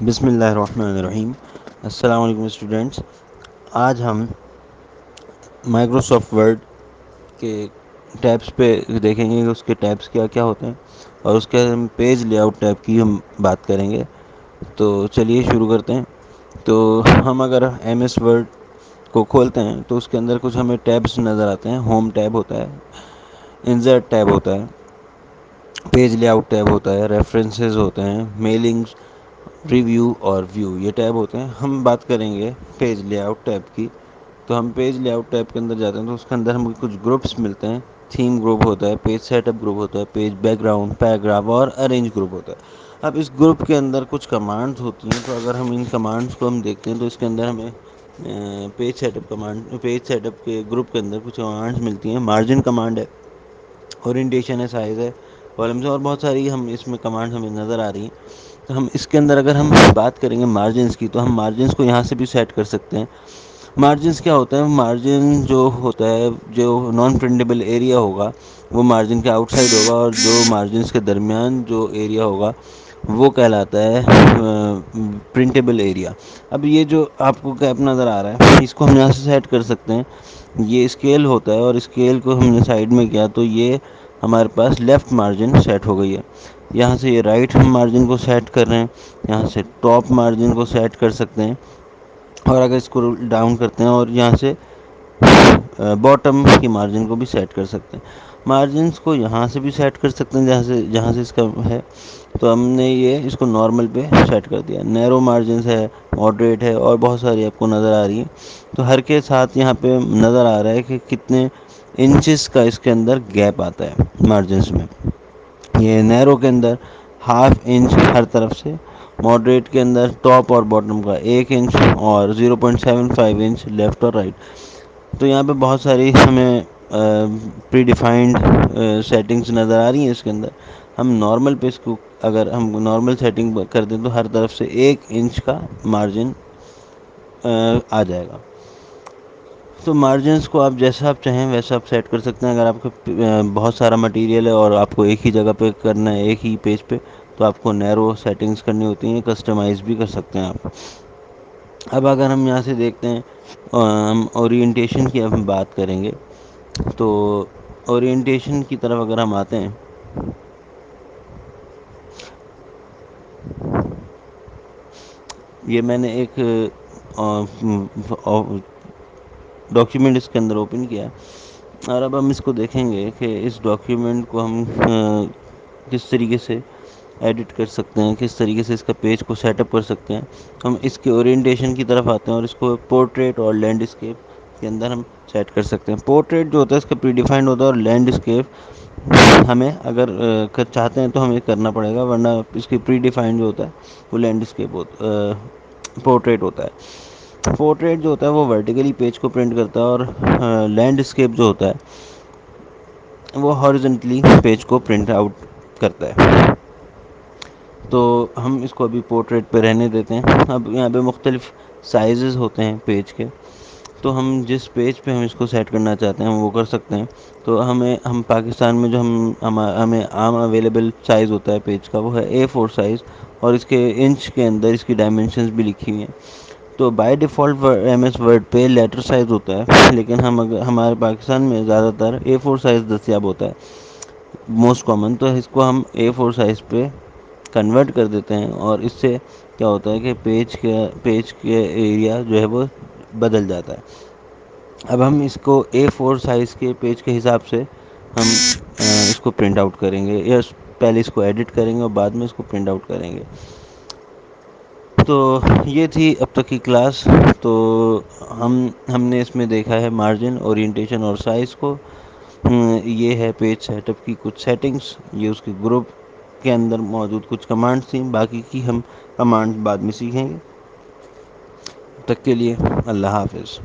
بسم اللہ الرحمن الرحیم. السلام علیکم اسٹوڈینٹس. آج ہم مائکروسافٹ ورڈ کے ٹیبس پہ دیکھیں گے کہ اس کے ٹیبس کیا کیا ہوتے ہیں اور اس کے ہم پیج لے آؤٹ ٹیب کی ہم بات کریں گے. تو چلیے شروع کرتے ہیں. تو ہم اگر ایم ایس ورڈ کو کھولتے ہیں تو اس کے اندر کچھ ہمیں ٹیبس نظر آتے ہیں. ہوم ٹیب ہوتا ہے, انسرٹ ٹیب ہوتا ہے, پیج لے آؤٹ ٹیب ہوتا ہے, ریفرنسز ہوتے ہیں, میلنگز, ریویو اور ویو, یہ ٹیب ہوتے ہیں. ہم بات کریں گے پیج لے آؤٹ ٹیب کی. تو ہم پیج لے آؤٹ ٹیب کے اندر جاتے ہیں تو اس کے اندر ہمیں کچھ گروپس ملتے ہیں. تھیم گروپ ہوتا ہے, پیج سیٹ اپ گروپ ہوتا ہے, پیج بیک گراؤنڈ, پیراگراف اور ارینج گروپ ہوتا ہے. اب اس گروپ کے اندر کچھ کمانڈز ہوتی ہیں. تو اگر ہم ان کمانڈز کو ہم دیکھتے ہیں تو اس کے اندر ہمیں page set up command, page set up کے گروپ کے اندر کچھ کمانڈز ملتی ہیں. مارجن کمانڈ ہے, اورینٹیشن ہے, سائز ہے, کالمز ہے, اور بہت ساری ہم اس میں کمانڈ ہمیں نظر آ رہی ہیں. تو ہم اس کے اندر اگر ہم بات کریں گے مارجنس کی, تو ہم مارجنس کو یہاں سے بھی سیٹ کر سکتے ہیں. مارجنس کیا ہوتا ہے؟ مارجن جو ہوتا ہے, جو نان پرنٹیبل ایریا ہوگا وہ مارجن کے آؤٹ سائڈ ہوگا, اور جو مارجنس کے درمیان جو ایریا ہوگا وہ کہلاتا ہے پرنٹیبل ایریا. اب یہ جو آپ کو گیپ نظر آ رہا ہے اس کو ہم یہاں سے سیٹ کر سکتے ہیں. یہ اسکیل ہوتا ہے, اور اسکیل کو ہم نے سائڈ میں کیا تو یہ ہمارے پاس لیفٹ مارجن سیٹ ہو گئی ہے. یہاں سے یہ رائٹ ہم مارجن کو سیٹ کر رہے ہیں, یہاں سے ٹاپ مارجن کو سیٹ کر سکتے ہیں, اور اگر اس کو ڈاؤن کرتے ہیں اور یہاں سے باٹم کی مارجن کو بھی سیٹ کر سکتے ہیں. مارجنس کو یہاں سے بھی سیٹ کر سکتے ہیں جہاں سے اس کا ہے. تو ہم نے یہ اس کو نارمل پہ سیٹ کر دیا. نیرو مارجنس ہے, ماڈریٹ ہے, اور بہت ساری آپ کو نظر آ رہی ہیں. تو ہر کے ساتھ یہاں پہ نظر آ رہا ہے کہ کتنے انچز کا اس کے اندر گیپ آتا ہے مارجنس میں. یہ نیرو کے اندر 1/2 انچ ہر طرف سے, ماڈریٹ کے اندر ٹاپ اور باٹم کا 1 انچ, اور 0.75 انچ لیفٹ اور رائٹ. تو یہاں پہ بہت ساری ہمیں پری ڈیفائنڈ سیٹنگس نظر آ رہی ہیں اس کے اندر. ہم نارمل پہ اس کو اگر ہم نارمل سیٹنگ کر دیں تو ہر طرف سے 1 انچ کا مارجن آ جائے گا. تو مارجنس کو آپ جیسا آپ چاہیں ویسا آپ سیٹ کر سکتے ہیں. اگر آپ کو بہت سارا مٹیریل ہے اور آپ کو ایک ہی جگہ پہ کرنا ہے, ایک ہی پیج پہ, تو آپ کو نیرو سیٹنگس کرنی ہوتی ہیں, کسٹمائز بھی کر سکتے ہیں آپ. اب اگر ہم یہاں سے دیکھتے ہیں, ہم اورینٹیشن کی اب ہم بات کریں گے. تو اورینٹیشن کی طرف اگر ہم آتے ہیں, یہ میں نے ایک ڈاکیومنٹ اس کے اندر اوپن کیا, اور اب ہم اس کو دیکھیں گے کہ اس ڈاکیومنٹ کو ہم کس طریقے سے ایڈٹ کر سکتے ہیں, کس طریقے سے اس کا پیج کو سیٹ اپ کر سکتے ہیں. ہم اس کے اورینٹیشن کی طرف آتے ہیں, اور اس کو پورٹریٹ اور لینڈسکیپ کے اندر ہم سیٹ کر سکتے ہیں. پورٹریٹ جو ہوتا ہے اس کا پری ڈیفائنڈ ہوتا ہے, اور لینڈسکیپ ہمیں اگر چاہتے ہیں تو ہمیں کرنا پڑے گا, ورنہ اس کی پری ڈیفائنڈ جو ہوتا ہے وہ لینڈسکیپ پورٹریٹ ہوتا ہے. پورٹریٹ جو ہوتا ہے وہ ورٹیکلی پیج کو پرنٹ کرتا ہے, اور لینڈسکیپ جو ہوتا ہے وہ ہاریزونٹلی پیج کو پرنٹ آؤٹ کرتا ہے. تو ہم اس کو ابھی پورٹریٹ پہ رہنے دیتے ہیں. اب یہاں پہ مختلف سائزز ہوتے ہیں پیج کے, تو ہم جس پیج پہ ہم اس کو سیٹ کرنا چاہتے ہیں ہم وہ کر سکتے ہیں. تو ہم پاکستان میں جو ہمیں عام اویلیبل سائز ہوتا ہے پیج کا وہ ہے A4 سائز, اور اس کے انچ کے اندر اس کی ڈائمینشنز بھی لکھی ہوئی ہیں. تو by default M S Word پہ لیٹر سائز ہوتا ہے, لیکن ہمارے پاکستان میں زیادہ تر A4 سائز دستیاب ہوتا ہے موسٹ کامن. تو اس کو ہم A4 سائز پہ کنورٹ کر دیتے ہیں, اور اس سے کیا ہوتا ہے کہ پیج کے ایریا جو ہے وہ بدل جاتا ہے. اب ہم اس کو A4 سائز کے پیج کے حساب سے ہم اس کو پرنٹ آؤٹ کریں گے, یا پہلے اس کو ایڈٹ کریں گے اور بعد میں اس کو پرنٹ آؤٹ کریں گے. تو یہ تھی اب تک کی کلاس. تو ہم نے اس میں دیکھا ہے مارجن, اورینٹیشن اور سائز کو. یہ ہے پیج سیٹ اپ کی کچھ سیٹنگس, یہ اس کے گروپ کے اندر موجود کچھ کمانڈس تھیں, باقی کی ہم کمانڈ بعد میں سیکھیں گے. تب تک کے لیے اللہ حافظ.